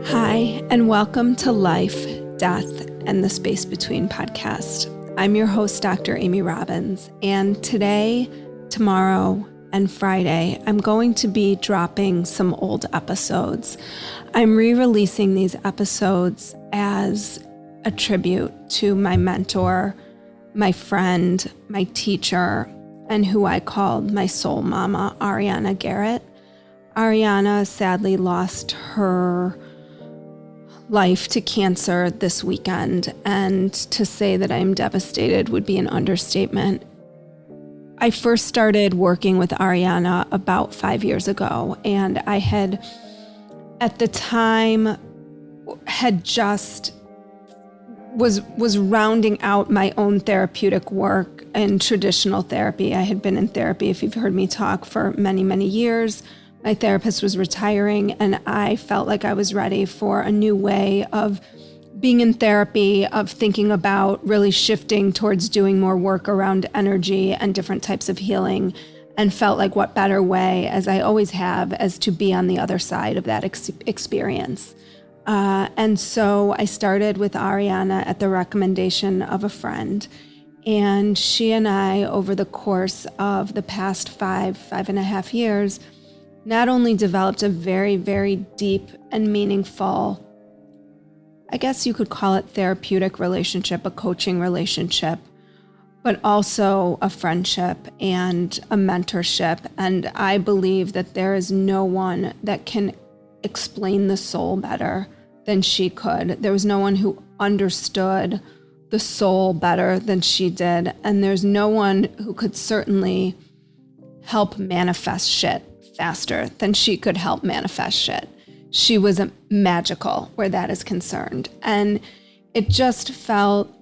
Hi, and welcome to Life, Death, and the Space Between podcast. I'm your host, Dr. Amy Robbins, and today, tomorrow, and Friday, I'm going to be dropping some old episodes. I'm re-releasing these episodes as a tribute to my mentor, my friend, my teacher, and who I called my soul mama, Ariana Garrett. Ariana sadly lost her life to cancer this weekend, and to say that I'm devastated would be an understatement. I first started working with Ariana about 5 years ago, and I had, at the time, was rounding out my own therapeutic work in traditional therapy. I had been in therapy, if you've heard me talk, for many, many years. My therapist was retiring, and I felt like I was ready for a new way of being in therapy, of thinking about really shifting towards doing more work around energy and different types of healing, and felt like what better way, as I always have, as to be on the other side of that experience. And so I started with Ariana at the recommendation of a friend. And she and I, over the course of the past 5.5 years, not only developed a very, very deep and meaningful, I guess you could call it therapeutic relationship, a coaching relationship, but also a friendship and a mentorship. And I believe that there is no one that can explain the soul better than she could. There was no one who understood the soul better than she did. And there's no one who could certainly help manifest shit faster than she could help manifest shit. She was magical where that is concerned. And it just felt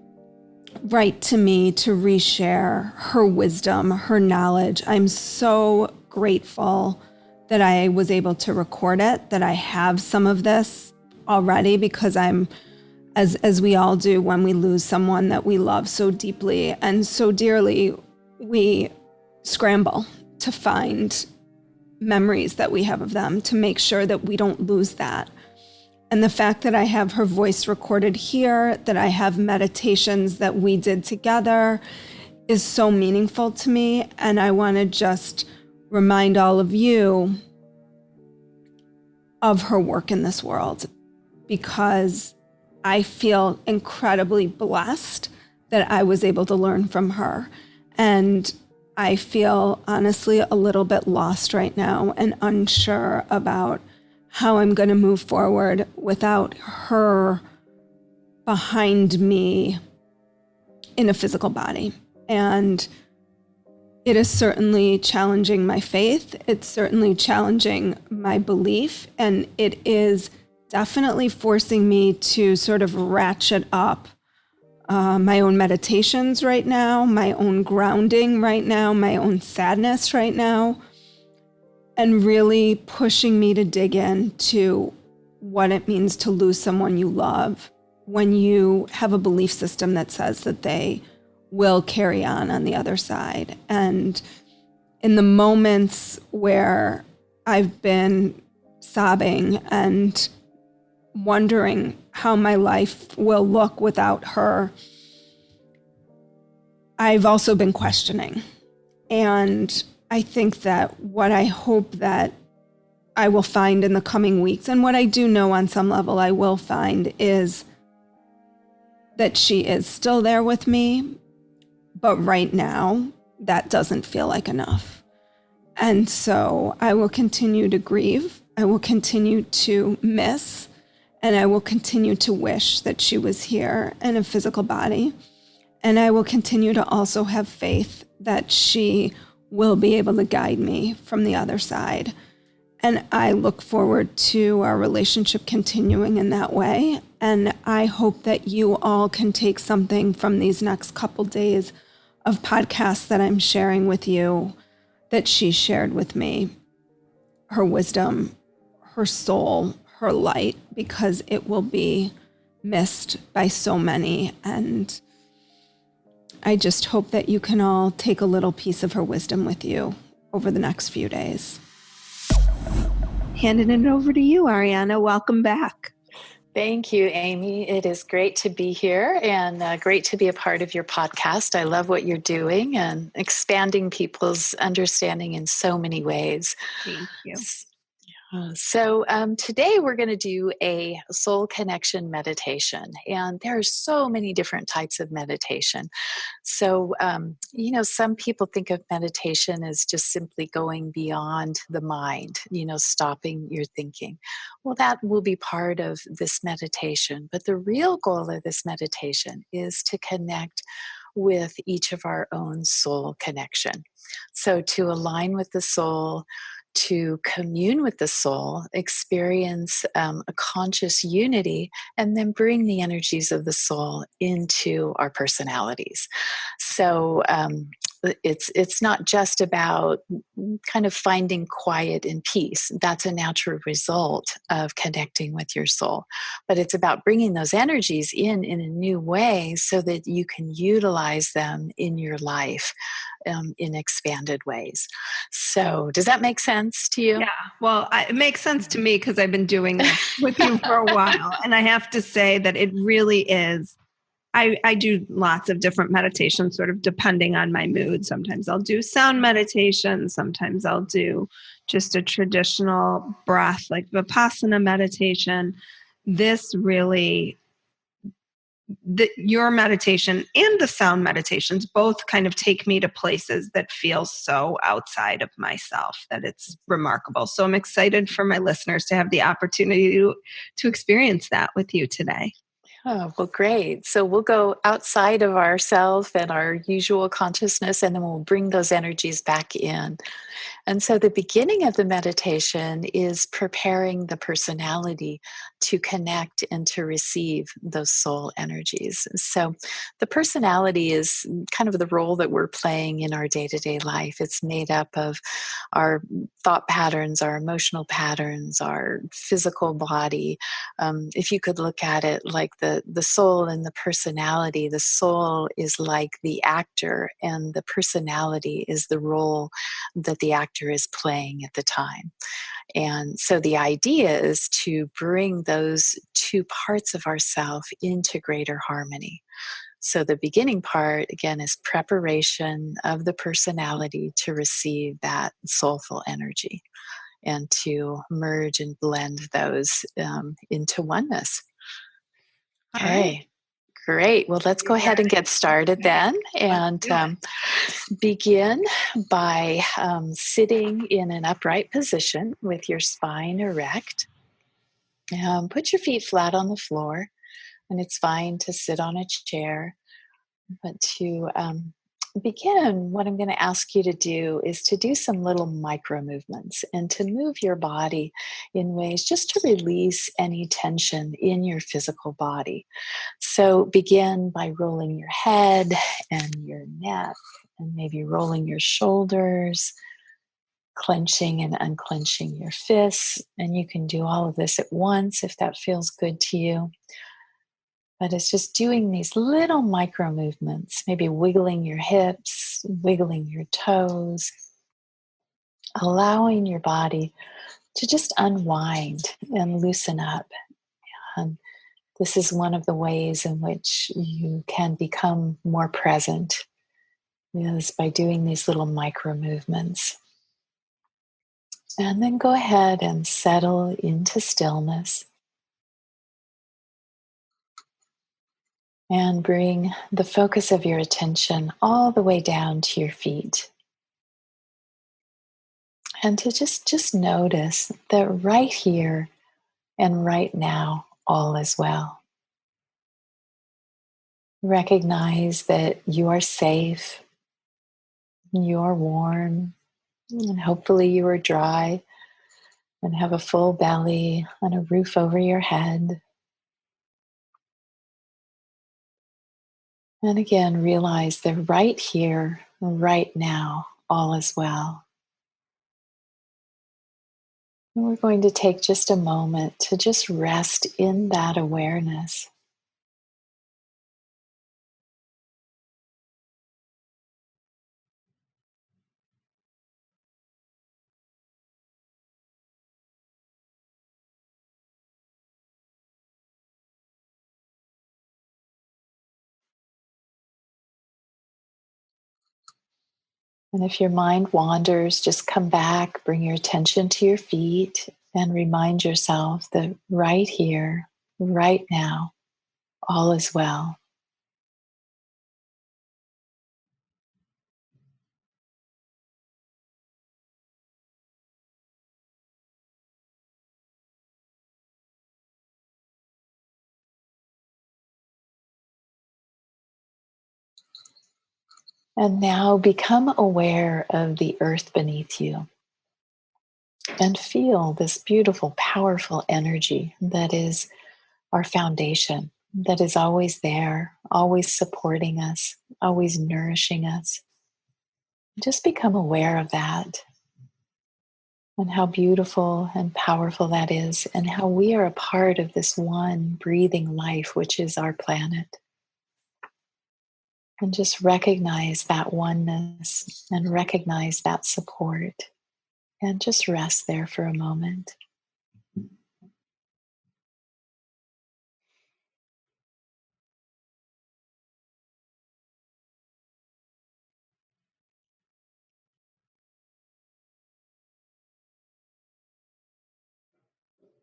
right to me to reshare her wisdom, her knowledge. I'm so grateful that I was able to record it, that I have some of this already, because I'm, as we all do when we lose someone that we love so deeply and so dearly, we scramble to find memories that we have of them to make sure that we don't lose that. And the fact that I have her voice recorded here, that I have meditations that we did together, is so meaningful to me. And I want to just remind all of you of her work in this world, because I feel incredibly blessed that I was able to learn from her. And I feel honestly a little bit lost right now and unsure about how I'm going to move forward without her behind me in a physical body. And it is certainly challenging my faith. It's certainly challenging my belief. And it is definitely forcing me to sort of ratchet up my own meditations right now, my own grounding right now, my own sadness right now, and really pushing me to dig into what it means to lose someone you love when you have a belief system that says that they will carry on the other side. And in the moments where I've been sobbing and wondering how my life will look without her, I've also been questioning. And I think that what I hope that I will find in the coming weeks, and what I do know on some level I will find, is that she is still there with me, but right now that doesn't feel like enough. And so I will continue to grieve. I will continue to miss. And I will continue to wish that she was here in a physical body. And I will continue to also have faith that she will be able to guide me from the other side. And I look forward to our relationship continuing in that way. And I hope that you all can take something from these next couple days of podcasts that I'm sharing with you, that she shared with me, her wisdom, her soul, her light, because it will be missed by so many. And I just hope that you can all take a little piece of her wisdom with you over the next few days. handing it over to you, Ariana. Welcome back. Thank you, Amy. It is great to be here and great to be a part of your podcast. I love what you're doing and expanding people's understanding in so many ways. Thank you. Today we're going to do a soul connection meditation, and there are so many different types of meditation. Some people think of meditation as just simply going beyond the mind, stopping your thinking. Well, that will be part of this meditation, but the real goal of this meditation is to connect with each of our own soul connection. So to align with the soul, to commune with the soul, experience a conscious unity, and then bring the energies of the soul into our personalities. It's not just about kind of finding quiet and peace. That's a natural result of connecting with your soul. But it's about bringing those energies in a new way so that you can utilize them in your life in expanded ways. So does that make sense to you? Yeah, well, it makes sense to me because I've been doing this with you for a while. And I have to say that it really is. I do lots of different meditations, sort of depending on my mood. Sometimes I'll do sound meditation. Sometimes I'll do just a traditional breath, like Vipassana meditation. This really, your meditation and the sound meditations both kind of take me to places that feel so outside of myself that it's remarkable. So I'm excited for my listeners to have the opportunity to experience that with you today. Oh, well, great. So we'll go outside of ourselves and our usual consciousness, and then we'll bring those energies back in. And so the beginning of the meditation is preparing the personality to connect and to receive those soul energies. So the personality is kind of the role that we're playing in our day-to-day life. It's made up of our thought patterns, our emotional patterns, our physical body. If you could look at it like the soul and the personality, the soul is like the actor and the personality is the role that the actor is playing at the time. And so the idea is to bring those two parts of ourself into greater harmony. So the beginning part, again, is preparation of the personality to receive that soulful energy and to merge and blend those into oneness. Okay. Right. Great. Well, let's go ahead and get started then. And begin by sitting in an upright position with your spine erect. Put your feet flat on the floor, and it's fine to sit on a chair. But to begin, what I'm going to ask you to do is to do some little micro movements and to move your body in ways just to release any tension in your physical body. So begin by rolling your head and your neck and maybe rolling your shoulders, clenching and unclenching your fists. And you can do all of this at once if that feels good to you. But it's just doing these little micro movements, maybe wiggling your hips, wiggling your toes, allowing your body to just unwind and loosen up. And this is one of the ways in which you can become more present, is by doing these little micro movements. And then go ahead and settle into stillness. And bring the focus of your attention all the way down to your feet. And to just notice that right here and right now, all is well. Recognize that you are safe, you are warm, and hopefully you are dry and have a full belly and a roof over your head. And again, realize that right here, right now, all is well. And we're going to take just a moment to just rest in that awareness. And if your mind wanders, just come back, bring your attention to your feet, and remind yourself that right here, right now, all is well. And now become aware of the earth beneath you and feel this beautiful, powerful energy that is our foundation, that is always there, always supporting us, always nourishing us. Just become aware of that and how beautiful and powerful that is, and how we are a part of this one breathing life, which is our planet. And just recognize that oneness and recognize that support. And just rest there for a moment.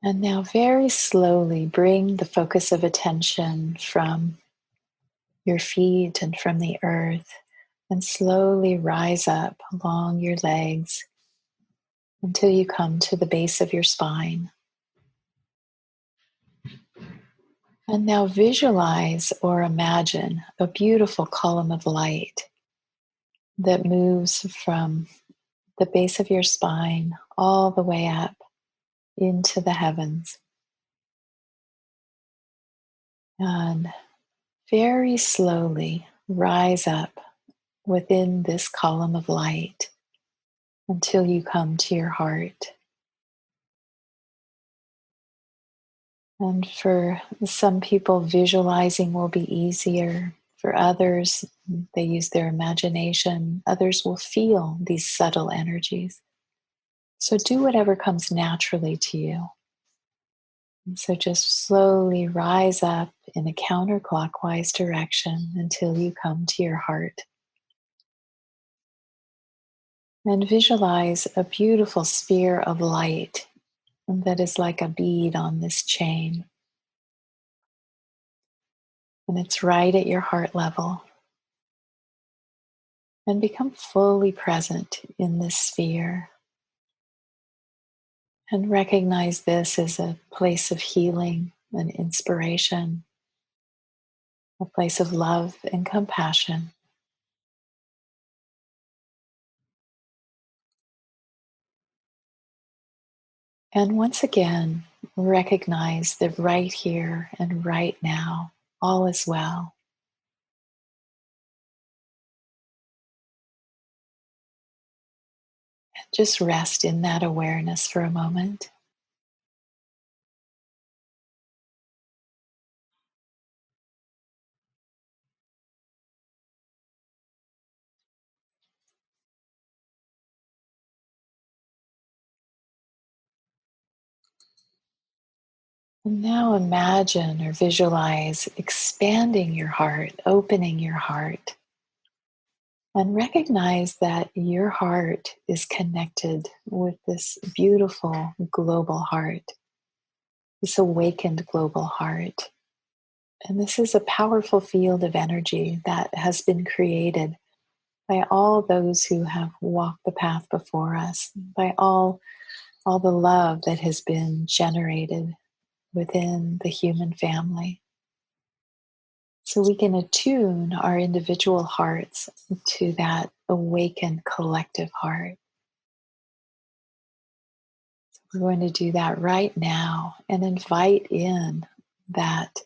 And now, very slowly, bring the focus of attention from your feet and from the earth, and slowly rise up along your legs until you come to the base of your spine. And now visualize or imagine a beautiful column of light that moves from the base of your spine all the way up into the heavens. And very slowly rise up within this column of light until you come to your heart. And for some people, visualizing will be easier. For others, they use their imagination. Others will feel these subtle energies. So do whatever comes naturally to you. And so just slowly rise up in a counterclockwise direction until you come to your heart. And visualize a beautiful sphere of light that is like a bead on this chain. And it's right at your heart level. And become fully present in this sphere. And recognize this as a place of healing and inspiration, a place of love and compassion. And once again, recognize that right here and right now, all is well. Just rest in that awareness for a moment. And now imagine or visualize expanding your heart, opening your heart, and recognize that your heart is connected with this beautiful global heart, this awakened global heart. And this is a powerful field of energy that has been created by all those who have walked the path before us, by all the love that has been generated within the human family. So we can attune our individual hearts to that awakened collective heart. We're going to do that right now and invite in that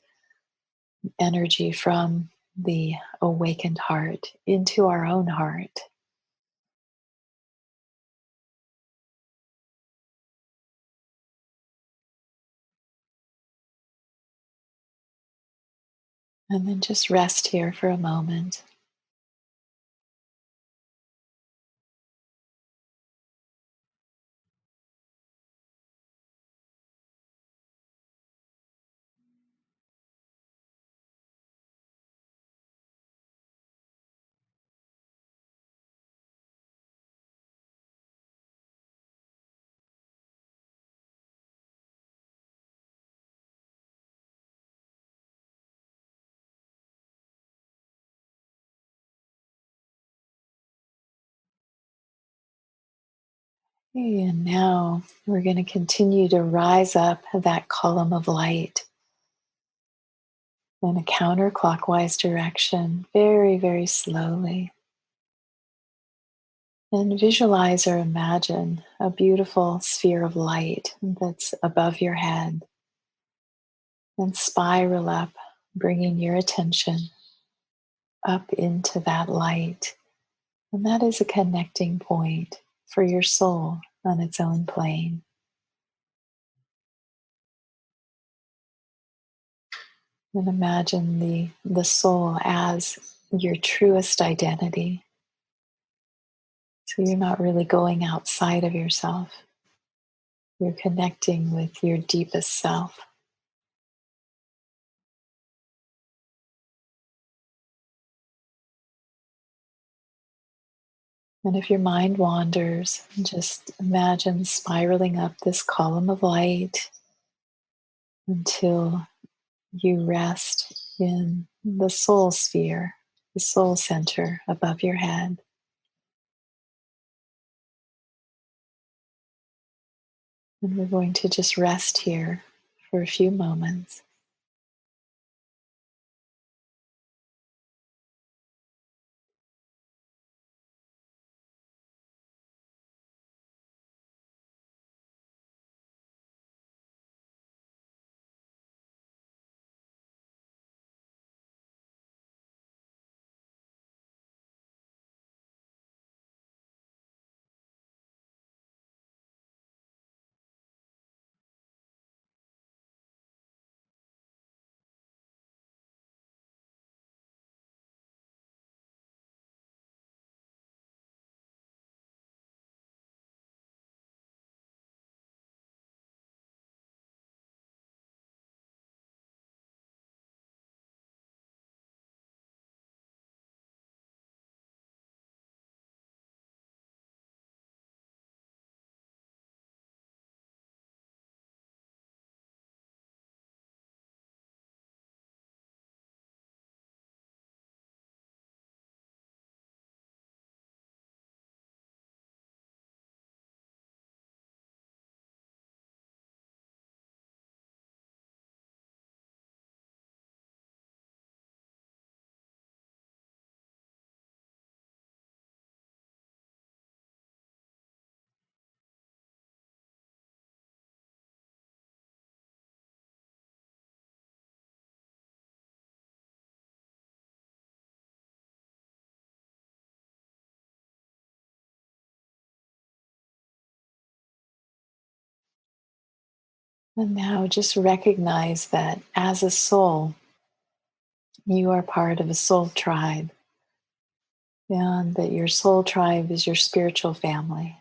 energy from the awakened heart into our own heart. And then just rest here for a moment. Okay, and now we're going to continue to rise up that column of light in a counterclockwise direction, very, very slowly. And visualize or imagine a beautiful sphere of light that's above your head. And spiral up, bringing your attention up into that light. And that is a connecting point for your soul on its own plane. And imagine the soul as your truest identity. So you're not really going outside of yourself. You're connecting with your deepest self. And if your mind wanders, just imagine spiraling up this column of light until you rest in the soul sphere, the soul center above your head. And we're going to just rest here for a few moments. And now just recognize that as a soul, you are part of a soul tribe, and that your soul tribe is your spiritual family.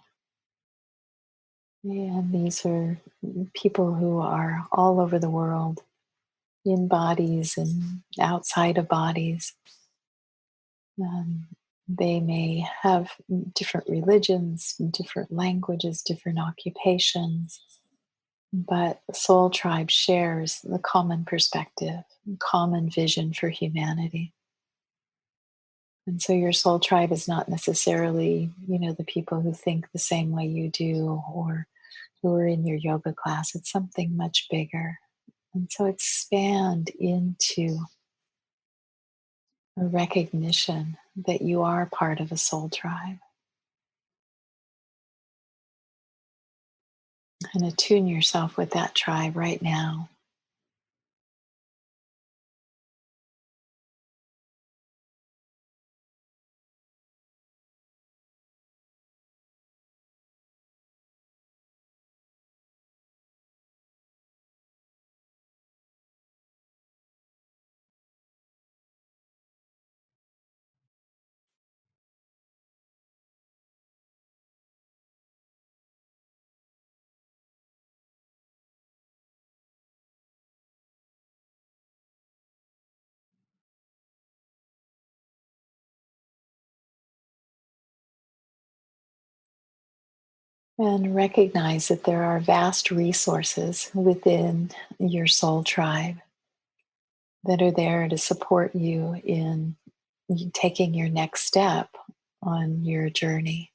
And these are people who are all over the world, in bodies and outside of bodies. Um, they may have different religions, different languages, different occupations, but the soul tribe shares the common perspective, common vision for humanity. And so your soul tribe is not necessarily, the people who think the same way you do or who are in your yoga class. It's something much bigger. And so expand into a recognition that you are part of a soul tribe, and attune yourself with that tribe right now. And recognize that there are vast resources within your soul tribe that are there to support you in taking your next step on your journey.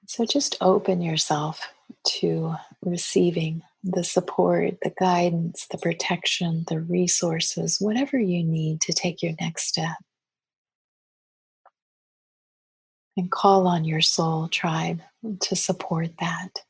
So just open yourself to receiving the support, the guidance, the protection, the resources, whatever you need to take your next step. And call on your soul tribe to support that.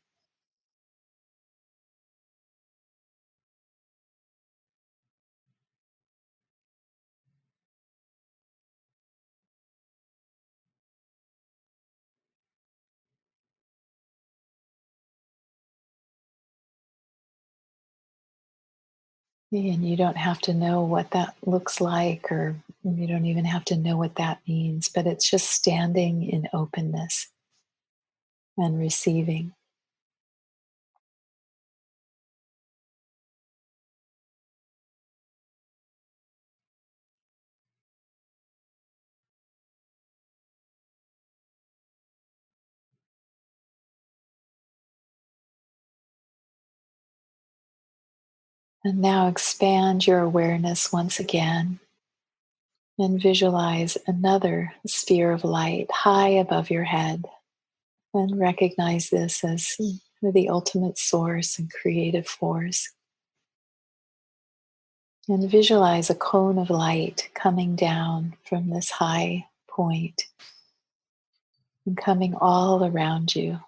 And you don't have to know what that looks like, or you don't even have to know what that means, but it's just standing in openness and receiving. And now expand your awareness once again and visualize another sphere of light high above your head. And recognize this as the ultimate source and creative force. And visualize a cone of light coming down from this high point and coming all around you.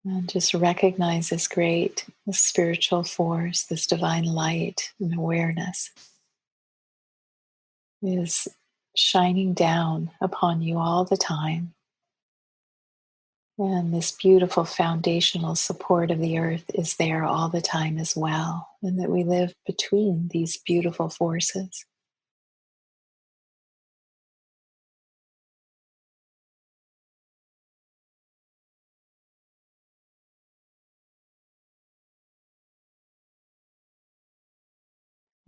And just recognize this great this spiritual force, this divine light and awareness is shining down upon you all the time. And this beautiful foundational support of the earth is there all the time as well. And that we live between these beautiful forces.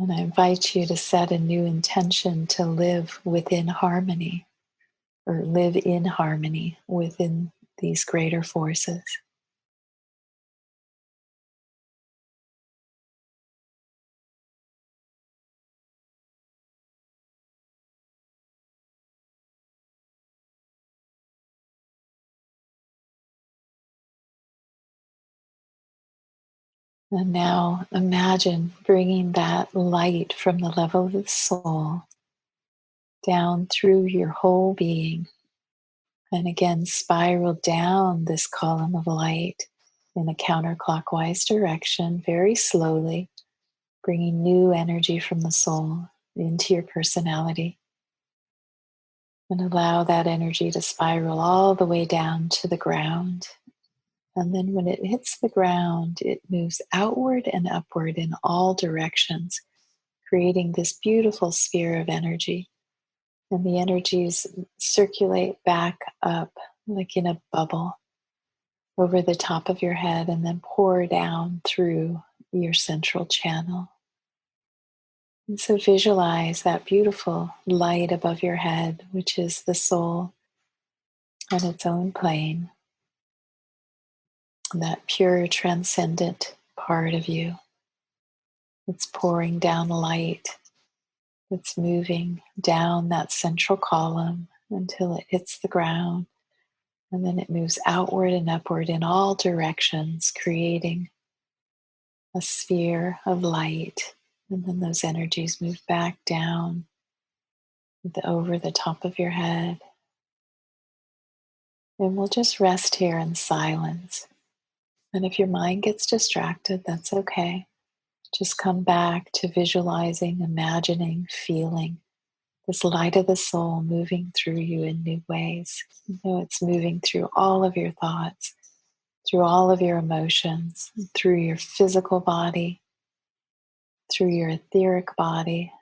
And I invite you to set a new intention to live within harmony, or live in harmony within these greater forces. And now imagine bringing that light from the level of the soul down through your whole being. And again, spiral down this column of light in a counterclockwise direction, very slowly, bringing new energy from the soul into your personality. And allow that energy to spiral all the way down to the ground. And then when it hits the ground, it moves outward and upward in all directions, creating this beautiful sphere of energy. And the energies circulate back up like in a bubble over the top of your head and then pour down through your central channel. And so visualize that beautiful light above your head, which is the soul on its own plane, that pure transcendent part of you. It's pouring down light. It's moving down that central column until it hits the ground. And then it moves outward and upward in all directions, creating a sphere of light. And then those energies move back down over the top of your head. And we'll just rest here in silence. And if your mind gets distracted, that's okay. Just come back to visualizing, imagining, feeling this light of the soul moving through you in new ways. You know, it's moving through all of your thoughts, through all of your emotions, through your physical body, through your etheric body.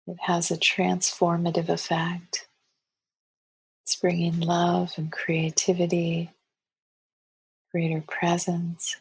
It has a transformative effect. It's bringing love and creativity, greater presence.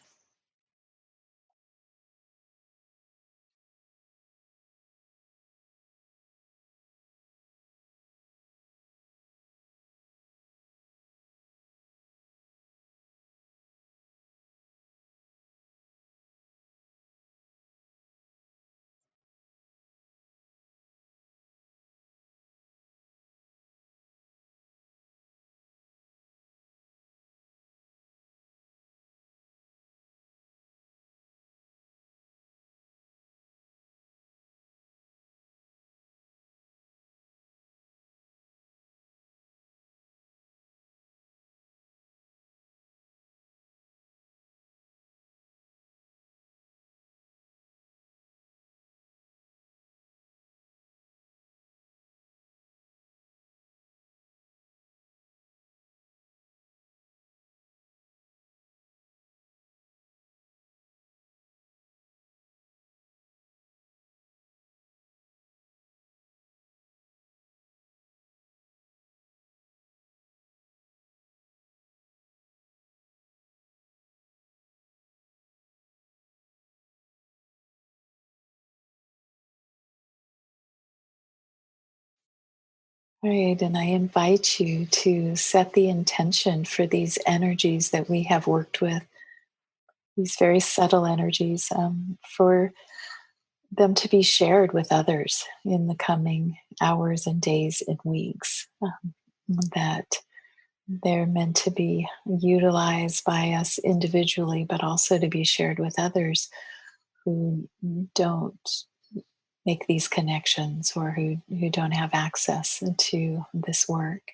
Right, and I invite you to set the intention for these energies that we have worked with, these very subtle energies, for them to be shared with others in the coming hours and days and weeks. That they're meant to be utilized by us individually, but also to be shared with others who don't make these connections or who don't have access to this work.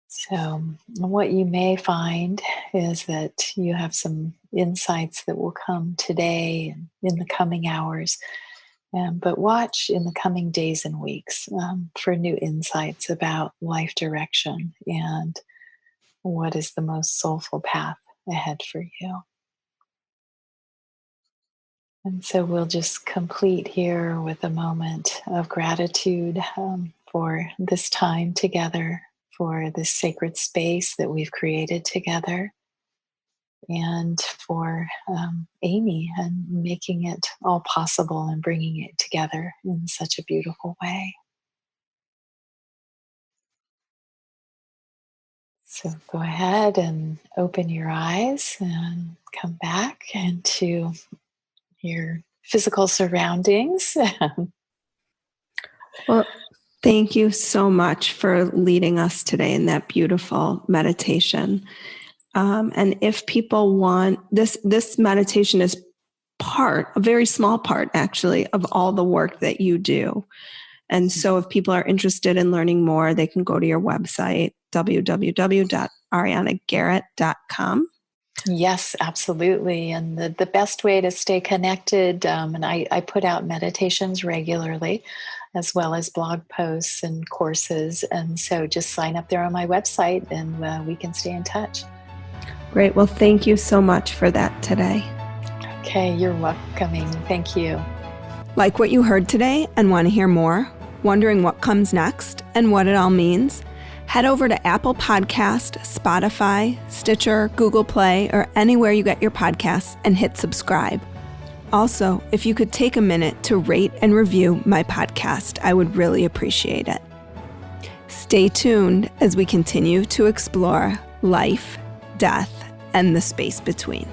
So, what you may find is that you have some insights that will come today and in the coming hours. But watch in the coming days and weeks for new insights about life direction and what is the most soulful path ahead for you. And so we'll just complete here with a moment of gratitude for this time together, for this sacred space that we've created together, and for Amy and making it all possible and bringing it together in such a beautiful way. So go ahead and open your eyes and come back into your physical surroundings. Well, thank you so much for leading us today in that beautiful meditation. And if people want this meditation is a very small part actually, of all the work that you do. And so if people are interested in learning more, they can go to your website, www.arianagarrett.com. Yes, absolutely. And the best way to stay connected, and I put out meditations regularly, as well as blog posts and courses. And so just sign up there on my website and we can stay in touch. Great. Well, thank you so much for that today. Okay, you're welcoming. Thank you. Like what you heard today and want to hear more? Wondering what comes next and what it all means? Head over to Apple Podcast, Spotify, Stitcher, Google Play, or anywhere you get your podcasts and hit subscribe. Also, if you could take a minute to rate and review my podcast, I would really appreciate it. Stay tuned as we continue to explore life, death, and the space between.